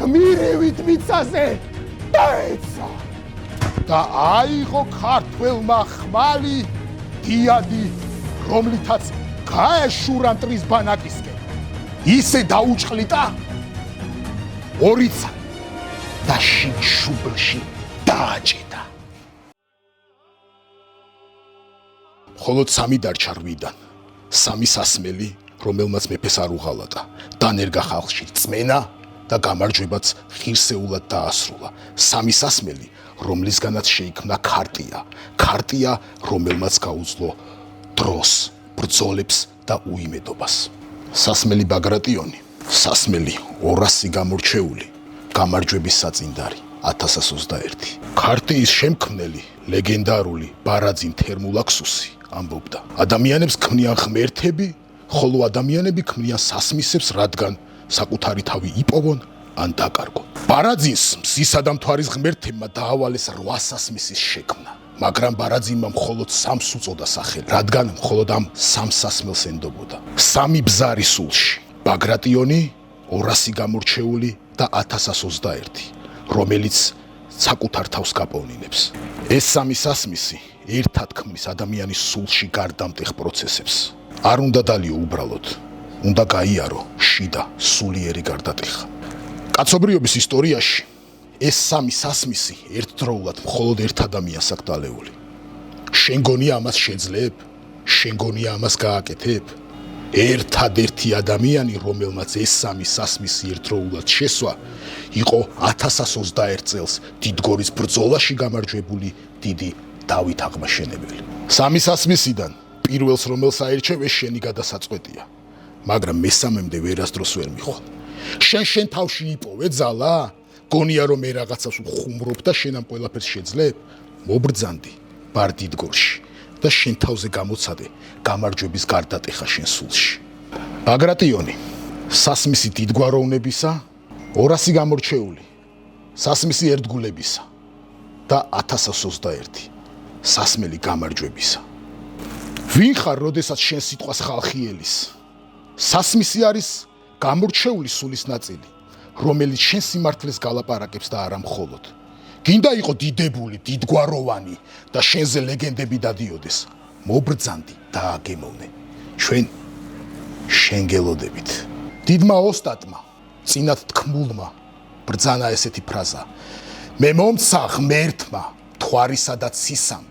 გმირივით მიწაზე დაეცა და აიღო ქართველმა ხმალი დიადი, რომლითაც გაეშურა მტრის ბანაკისკენ. ისე დაუჭყლიტა ორიცა და შუბლში დააჭედა. მხოლოდ 3 დარჩა 8-დან. 3 სასმელი, რომელმაც მეფეს არ უღალატა. დანერგა ხალხში წმენა და გამარჯვებაც ღირსეულად დაასრულა. 3 სასმელი, რომლისგანაც შეიქმნა ქარტია, რომელმაც გაუძლო დროს, ბრძოლებს და უიმედობას. სასმელი ბაგრატიონი, სასმელი 200 გამორჩეული, გამარჯვების საწინდარი 1021. ქარტიის შემქმნელი, ლეგენდარული ბარაძინ თერმულაქსუსი ამბობდა: ადამიანებს ქმნიან ღმერთები, ხოლო ადამიანები ქმნიან სასმისებს, რადგან საკუთარი თავი იპოვონ ან დაკარგონ. ბარაძინს მზისა და მთვარის ღმერთებმა დაავალეს 8 სასმისის შექმნა, მაგრამ ბარაძინმა მხოლოდ 3 უწოდა სახელი, რადგან მხოლოდ ამ 3 სასმელს ენდობოდა. 3 ბზარი სულში: ბაგრატიონი, 200 გამორჩეული და 1021, რომელიც საკუთარ თავს გაპოვნინებს. ეს 3 სასმისი ერთად ქმნის ადამიანის სულში გარდამტეხ პროცესებს. არ უნდა დალიო უბრალოდ, უნდა გაიარო შიდა სულიერი გარდატეხა. კაცობრიობის ისტორიაში ეს 3 სასმისი ერთდროულად მხოლოდ ერთ ადამიანს აქვს დალეული. შენ გონია ამას შეძლებ? შენ გონია ამას გააკეთებ? ერთადერთი ადამიანი, რომელმაც ეს 3 სასმისი ერთდროულად შესვა, იყო 1021 წელს დიდგორის ბრძოლაში გამარჯვებული დიდი დავით აღმაშენებელი. 3 სასმისიდან პირველს რომელს აირჩევ, ეს შენი გადასაწყვეტია, მაგრამ მესამემდე ვერასდროს ვერ მიხვალ. შენ თავში იპოვე ძალა? გონია რომ მე რაღაცას უხუმრობ და შენ ამ ყველაფერს შეძლებ? მობრძანდი ბარ დიდგორში და შენ თავზე გამოცადე გამარჯვების გარდატეხა შენ სულში. ბაგრატიონი, სასმისი დიდგვაროვნებისა, 200 გამორჩეული, სასმისი ერთგულებისა და 1021, სასმელი გამარჯვებისა. ვინ ხარ, როდესაც შენ სიტყვას ხალხი ელის? სასმისი არის გამორჩეული სულის ნაწილი, რომელიც შენ სიმართლეს გალაპარაკებს და არა მხოლოდ. გინდა იყო დიდებული, დიდგვაროვანი და შენზე ლეგენდები დადიოდეს. მობრძანდი და აგემოვნე. ჩვენ შენგელოდებით. დიდმა ოსტატმა, წინათ თქმულმა ბრძანა ესეთი ფრაზა: მე მომცა ღმერთმა, თვარისა და ცისამ,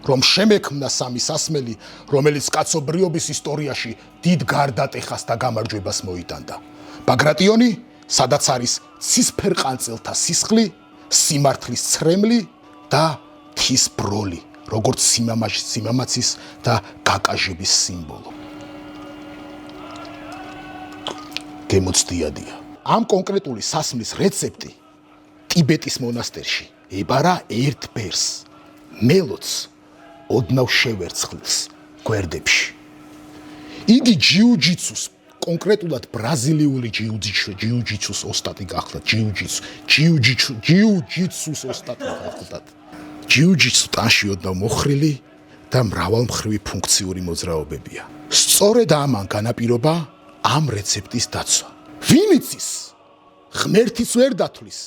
რომ შემექმნა 3 სასმელი, რომელიც კაცობრიობის ისტორიაში დიდ გარდატეხას და გამარჯვებას მოიტანდა. ბაგრატიონი, სადაც არის ცისფერყანწელთა სისხლი, სიმართლის ცრემლი და თის ბროლი, როგორც სიმამაცის და გაკაჟების სიმბოლო. გემოცდიადია. ამ კონკრეტული სასმლის რეცეპტი ტიბეტის მონასტერში ებარა ერთ ბერს, მელოც ოდნავ შევერცხლს გვერდებში. იგი ჯიუჯიცუს, კონკრეტულად ბრაზილიური ჯიუჯიცუს ოსტატი გახლდათ. ჯიუჯიცუს ოსტატი გახლდათ. ჯიუჯიცუ ტანში ოდნავ მოხრილი და მრავალმხრივი ფუნქციური მოძრაობებია. სწორედ ამან განაპირობა ამ რეცეპტის დაცვა. ვინ იცის? ღმერთიც ვერ დათვლის.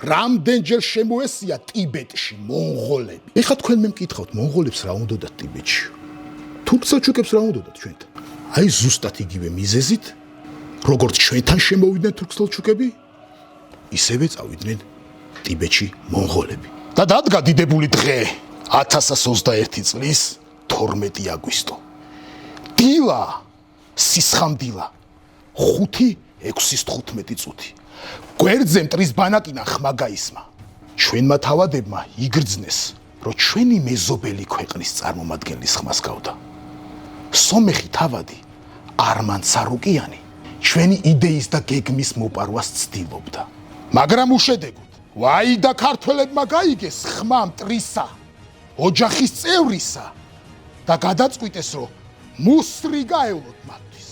რამდენჯერ შემოესია ტიბეტში მონღოლები? ეხლა თქვენ მე მკითხავთ, მონღოლებს რა უნდათ ტიბეტში? თურქ-სელჩუკებს რა უნდათ ჩვენთან? აი ზუსტად იგივე მიზეზით, როგორც ჩვენთან შემოვიდნენ თურქ-სელჩუკები, ისევე წავიდნენ ტიბეტში მონღოლები. და დადგა დიდებული დღე 1021 წლის 12 აგვისტო. დილა, სისხამდილა, 5:06 წუთი. გვერდზე მტრის ბანაკინა ხმა გაისმა. ჩვენმა თავადებმა იგრძნეს, რომ ჩვენი მეზობელი ქვეყნის წარმომადგენლის ხმას გავდა. სომეხი თავადი არმან ცარუკიანი ჩვენი იდეის და გეგმის მოპარვას ცდილობდა. მაგრამ უშედეგოდ, ვაი და ქართველებმა გაიგეს ხმა მტრისა, ოჯახის წევრისა და გადაწყვიტეს, რომ მუსრი გაევლოთ მათთვის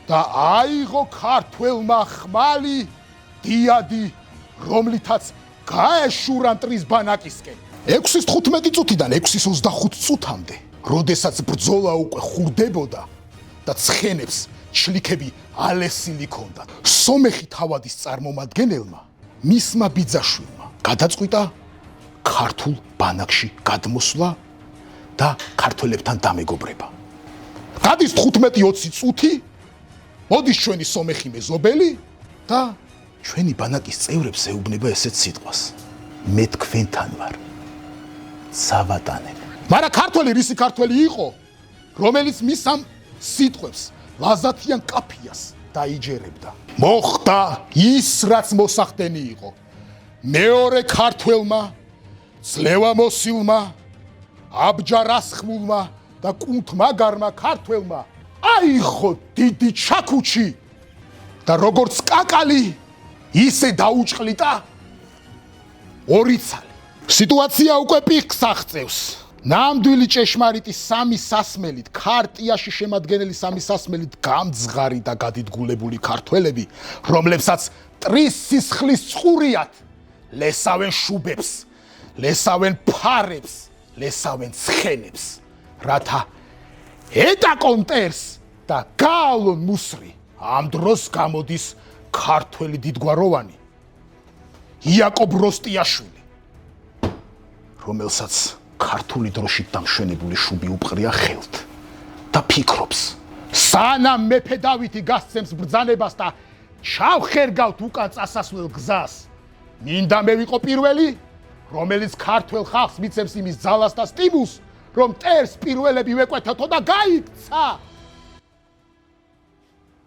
და აიღო ქართველმა ხმალი დიადი, რომლითაც გაეშურა მტრის ბანაკისკენ. 6:15 წუთიდან 6:25 წუთამდე, როდესაც ბრძოლა უკვე ხურდებოდა და ცხენებს ჩლიქები ალესილი ჰქონდა, სომეხი თავადის წარმომადგენელმა მისმა ბიძაშვილმა გადაწყვიტა ქართულ ბანაკში გადმოსვლა და ქართველებთან დამეგობრება. გადის 15-20 წუთი, მოდის ჩვენი სომეხი მეზობელი და ჩვენი ბანაკის წევრებს ეუბნება ესეთ სიტყვას. მე თქვენთან ვარ. სავატანები. მაგრამ ქართველი რისი ქართველი იყო, რომელიც მის ამ სიტყვებს ლაზათიან კაფიას დაიჯერებდა. მოხდა ის, რაც მოსახდენი იყო. მეორე ქართველმა, ძლევამოსილმა, აბჯარასხმულმა და კუნთმაგარმა ქართველმა აიღო დიდი ჩაქუჩი და როგორც კაკალი ისე დაუჭყლიტა ორი ცალი. სიტუაცია უკვე პიკს აღწევს. ნამდვილი ჭეშმარიტი სამი სასმელით, ქარტიაში შემადგენელი სამი სასმელით გამძღარი და გადიდგულებული ქართველები, რომლებსაც ტრის სისხლის წყურიათ, ლესავენ შუბებს, ლესავენ ფარებს, ლესავენ ცხენებს, რათა ეტაკონ მტერს და გაავლონ მუსრი. ამ დროს გამოდის ქართველი დიდგვაროვანი იაკობ როსტიაშვილი, რომელსაც ქართული დროშით დამშვენებული შუბი უპყრია ხელთ და ფიქრობს, სანამ მეფე დავითი გასცემს ბრძანებას და ჩავხერგავთ უკან წასასვლელ გზას, მინდა მე ვიყო პირველი, რომელიც ქართველ ხალხს მიცემს იმის ძალას და სტიმულს, რომ მტერს პირველები ვეკვეთათო და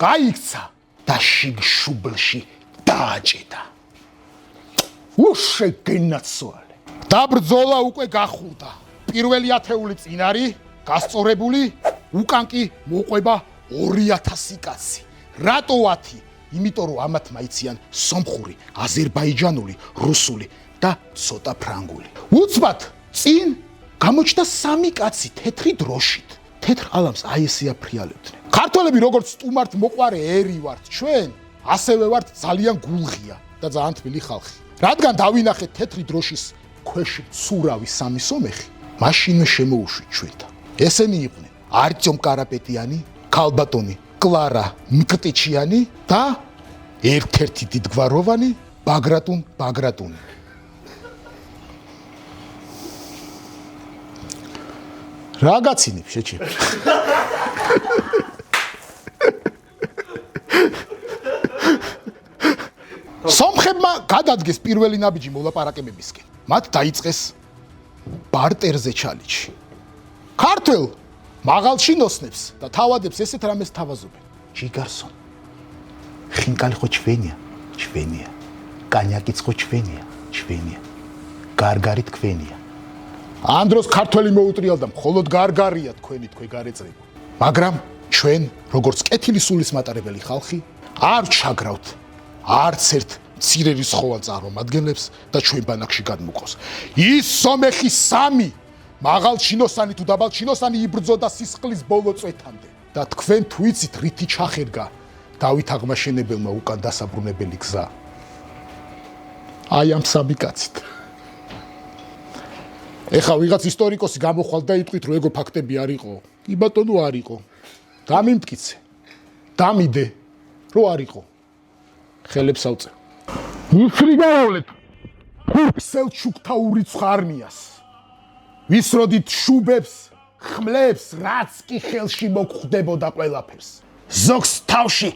გაიქცა და შიგ შუბლში დააჭედა. უშეგენაცვალე. და ბრძოლა უკვე გახურდა. პირველი ათეული წინარი გასწორებული, უკან კი მოყვება 2000 კაცი. რატო 10? იმიტომ რომ ამათ მაიციან სომხური, აზერბაიჯანული, რუსული და ცოტა ფრანგული. უცბად წინ გამოჩნდა 3 კაცი თეთრი დროშით. თეთრ ალამს აი ესე აფრიალებდნენ. ქართველები როგორც სტუმართ მოყვარე ერი ვართ ჩვენ, ასევე ვართ ძალიან გულღია და ძალიან თბილი ხალხი. რადგან დავინახეთ თეთრი დროშის ქვეშ ცურავი სამი სომეხი, მაშინვე შემოუშვით ჩვენთან. ესენი იყვნენ არტიომ კარაპეტიანი, ქალბატონი კლარა მკტიჩიანი და ერთ-ერთი დიდგვაროვანი ბაგრატუნ ბაგრატუნი. რა გაცინებ შეჭი? სომხებმა გადადგეს პირველი ნაბიჯი მოლაპარაკებებისკენ. მათ დაიწყეს ბარტერზე ჩალიჩი. ქართველ მაღალში ნოსნებს და თავადებს ესეთ რამეს თავაზობენ. ჯიგარსონ. ხინკალი ხო ჩვენია, ჩვენია. კანიაკიც ხო ჩვენია, ჩვენია. გარგარი თქვენია. ამ დროს ქართველი მოუტრიალდა, მხოლოდ გარგარია თქვენი თქვენ გარეწრება. მაგრამ ჩვენ, როგორც კეთილი სულის მატარებელი ხალხი, არ ჩაგრავთ არც ერთ მცირე რისხოვან წარმომადგენლებს და ჩვენ ბანაკში გადმოყავს. ის სომეხი 3 მაღალჩინოსანი თუ დაბალჩინოსანი იბრძოდა სისხლის ბოლო წვეთამდე და თქვენ თუ იცით რითი ჩახერგა დავით აღმაშენებელმა უკან დასაბრუნებელი გზა. აი ამ საბიკაცით. ეხა ვიღაც ისტორიკოსი გამოხვალ და იტყვით რომ ეგო ფაქტები არ იყო. კი ბატონო არ იყო. დამიმტკიცე. დამიდე რომ არ იყო. ხელებს ავწევ. უსრი გავავლეთ. სელჩუკთა ურიცხვა არმიას. ვისროდით შუბებს, ხმლებს, რაც კი ხელში მოგხვდებოდა ყველაფერს. ზოგს თავში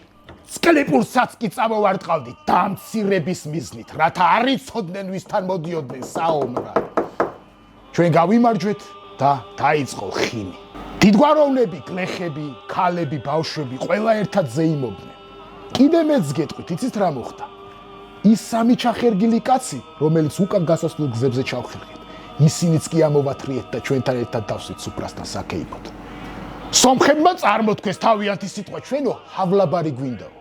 სკლიპურსაც კი წამოვარტყავდით დამცირების მიზნით, რათა არ იცოდნენ ვისთან მოდიოდნენ საომრად. ჩვენ გავიმარჯვეთ და დაიწყო ხინი. დიდგვაროვნები, გლეხები, ქალები, ბავშვები ყველა ერთად ზეიმობდნენ. კიდე მეც გეტყვით, იცით რა მოხდა? ის 3 ჩახერგილი კაცი, რომელიც უკან გასასვლელ გზებზე ჩავხერგეთ, ისინიც კი ამოვათრიეთ და ჩვენთან ერთად დავსვით სუფრასთან საკეიფოდ. სომხებმა წარმოთქვეს თავიანთი სიტყვა, ჩვენო ჰავლაბარი გვინდაო.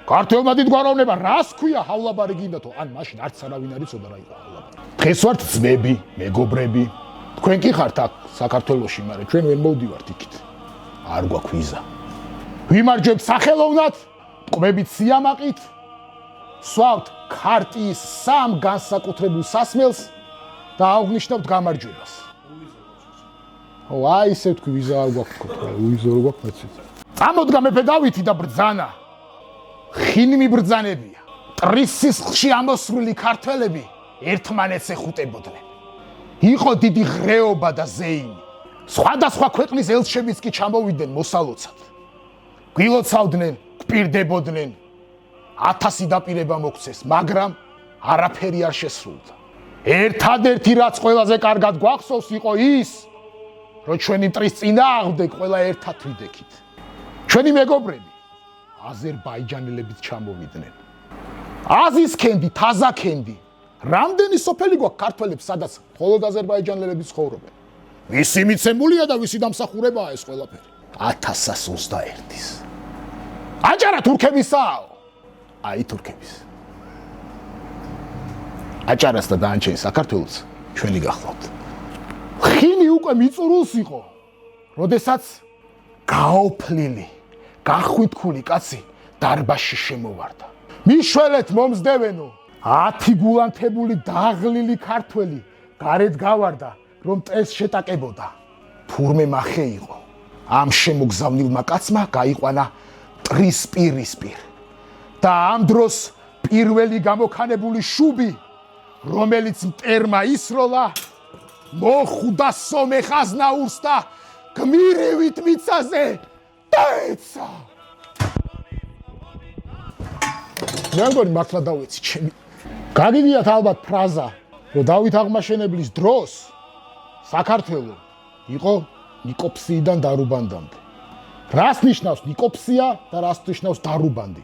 ქართველმა დიდგვაროვნება რას ქვია ჰავლაბარი გინდათო? ან მაშინ არც არავინ არ იცოდა რა იყო ჰავლაბარი. დღეს ვართ ძმები, მეგობრები. თქვენ კი ხართ აქ საქართველოში, მაგრამ ჩვენ ვერ მოვდივართ იქით. არ გვაქვს ვიზა. ვიმარჯვებთ სახელოვნად, ყმებით სიამაყით. სვავთ ქარტიის 3 განსაკუთრებულ სასმელს და აღვნიშნავთ გამარჯვებას. ო, აი ესე თქვი ვიზა არ გვაქვს თქვა, ვიზა არ გვაქვს მეცით. წამოდგა მეფე დავითი და ბრძანა. ხინი მიბრძანებია. ტრის სისხლში ამოსვლილი ქართველები ერთმანეთს ეხუტებოდნენ. იყო დიდი ღრეობა და ზეიმი. სხვადასხვა ქვეყნის ელჩებიც კი ჩამოვიდნენ მოსალოცად. გვილოცავდნენ, გპირდებოდნენ. 1000 დაპირება მოქცეს, მაგრამ არაფერი არ შესრულდა. ერთადერთი რაც ყველაზე კარგად გვახსოვს იყო ის, რომ ჩვენი მტრის წინააღმდეგ ყველა ერთად ვიდექით. ჩვენი მეგობრები აზერბაიჯანელებიც ჩამოვიდნენ. აზისქენდი, თაზაქენდი. რამდენი სოფელი გვაქვს ქართველებს, სადაც მხოლოდ აზერბაიჯანელები ცხოვრობენ. ვისი მიცემულია და ვისი დამსახურებაა ეს ყველაფერი? 1121-ის. აჭარა თურქებისაო. აი თურქების. აჭარას და დაანჩენი საქართველოს ჩვენი გახლავთ. ხინი უკვე მიწურულს იყო, როდესაც გაოფლილი, გახვითქული კაცი დარბაზში შემოვარდა. მიშველეთ მომსდევენო, 10 გულანთებული დაღლილი ქართველი გარეთ გავარდა, რომ ტეს შეტაკებოდა. თურმე მახე იყო. ამ შემოგზავნილმა კაცმა გაიყვანა ტრის პირისპირ. და ამ დროს პირველი გამოქანებული შუბი, რომელიც მტერმა ისროლა, მოხვდა სომეხ აზნაურს და გმირევით მიწაზე დაეცა. მე მგონი მართლა დავეცი ჩემი. გაგიგიათ ალბათ ფრაზა, რომ დავით აღმაშენებლის დროს საქართველო იყო ნიკოფსიიდან დარუბანდამდე. რას ნიშნავს ნიკოფსია და რას ნიშნავს დარუბანდი?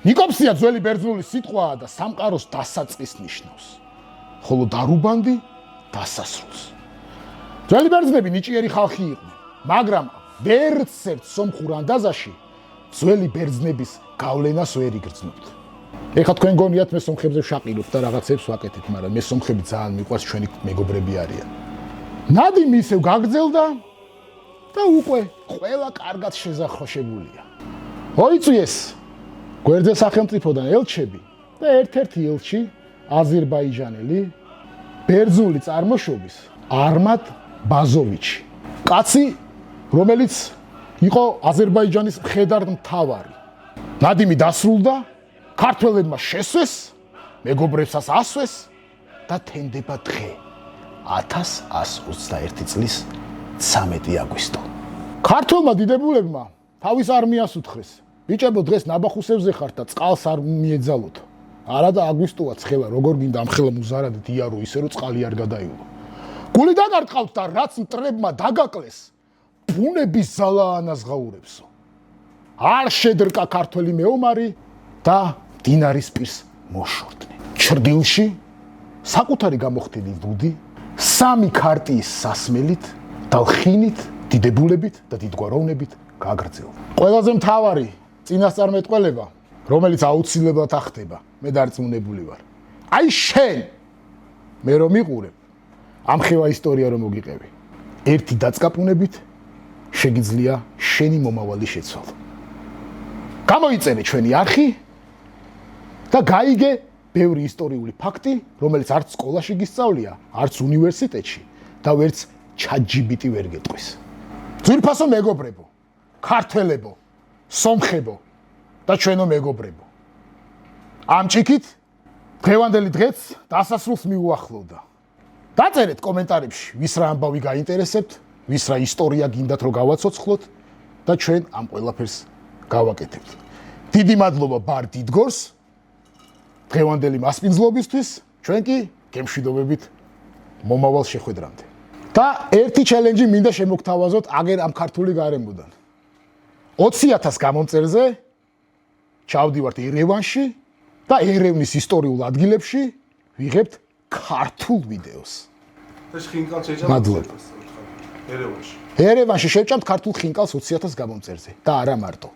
ნიკოფსია ძველი ბერძნული სიტყვაა და სამყაროს დასაწყის ნიშნავს. ხოლო დარუბანდი დასასრულს. ძველი ბერძნები ნიჭიერი ხალხი იყვნენ, მაგრამ ვერცერთ სომხურ ანდაზაში ძველი ბერძნების გავლენას ვერ იგრძნობთ. ეხლა თქვენ გონიათ მე სომხებზე ვშაყილობ და რაღაცებს ვაკეთებ, მაგრამ მე სომხები ძალიან მიყვარს, ჩვენი მეგობრები არიან. ნადიმი ისევ გაგრძელდა და უკვე ყველა კარგად შეზახოშებულია. მოიწვიეს გვერდზე სახელმწიფოდან ელჩები და ერთ-ერთი ელჩი აზერბაიჯანელი ბერძნული წარმოშობის არმად ბაზოვიჩი. კაცი, რომელიც იყო აზერბაიჯანის მხედართმთავარი. ნადიმი დასრულდა, ქართველებმა შესვეს, მეგობრებსაც ასვეს და თენდება დღე 1121 წლის 13 აგვისტო. ქართველმა დიდებულებმა თავის არმიას უთხრეს: ბიჭებო, დღეს ნაბახუსებზე ხართ და წყალს არ მიეძალოთ. არა და აგვისტოა ცხელა, როგორ გინდა ამ ხელა მუზარადეთ იარო ისე რომ წყალი არ გადაივლო. გული დაგარტყავთ და რაც მტრებმა დაგაკლეს, ბუნების ზალა ანაზღაურებსო. არ შედრკა ქართველი მეომარი და დინარის პირს მოშორდნენ. ჩრდილში საკუთარი გამოხდილი ლუდი 3 ქარტიის სასმელით და ლხინით, დიდებულებით და დიდგვაროვნებით გაგრძელდა. ყველაზე მთავარი წინასწარმეტყველება, რომელიც აუცილებლად ახდება, მე დარწმუნებული ვარ. აი შენ მე რომ მიყურებ, ამ ხევა ისტორია რომ მოგიყევი. ერთი დაწკაპუნებით შეგიძლია შენი მომავალი შეცვალო. გამოიწერე ჩვენი არხი და გაიგე ბევრი ისტორიული ფაქტი, რომელიც არც სკოლაში გისწავლია, არც უნივერსიტეტში და ვერც ChatGPT ვერ გეტყვის. ძვირფასო მეგობრებო, ქართველებო, სომხებო და ჩვენო მეგობრებო. ამ ჭიქით დღევანდელი დღეც დასასრულს მიუახლოვდა. დაწერეთ კომენტარებში, ვის რა ამბავი გაინტერესებთ, ვის რა ისტორია გინდათ რომ გავაცოცხლოთ და ჩვენ ამ ყველაფერს გავაკეთებთ. დიდი მადლობა ბარ დიდგორს დღევანდელი მასპინძლობისთვის, ჩვენ კი გემშვიდობებით მომავალ შეხვედრამდე. და ერთი ჩელენჯი მინდა შემოგთავაზოთ აგერ ამ ქართული გარემოდან. 20,000 გამომწერზე ჩავდივართ ერევანში და ერევნის ისტორიულ ადგილებში ვიღებთ ქართულ ვიდეოს. მადლობა. ერევანში შევჭამთ ქართულ ხინკალს 20,000 გამომწერზე და არა მარტო.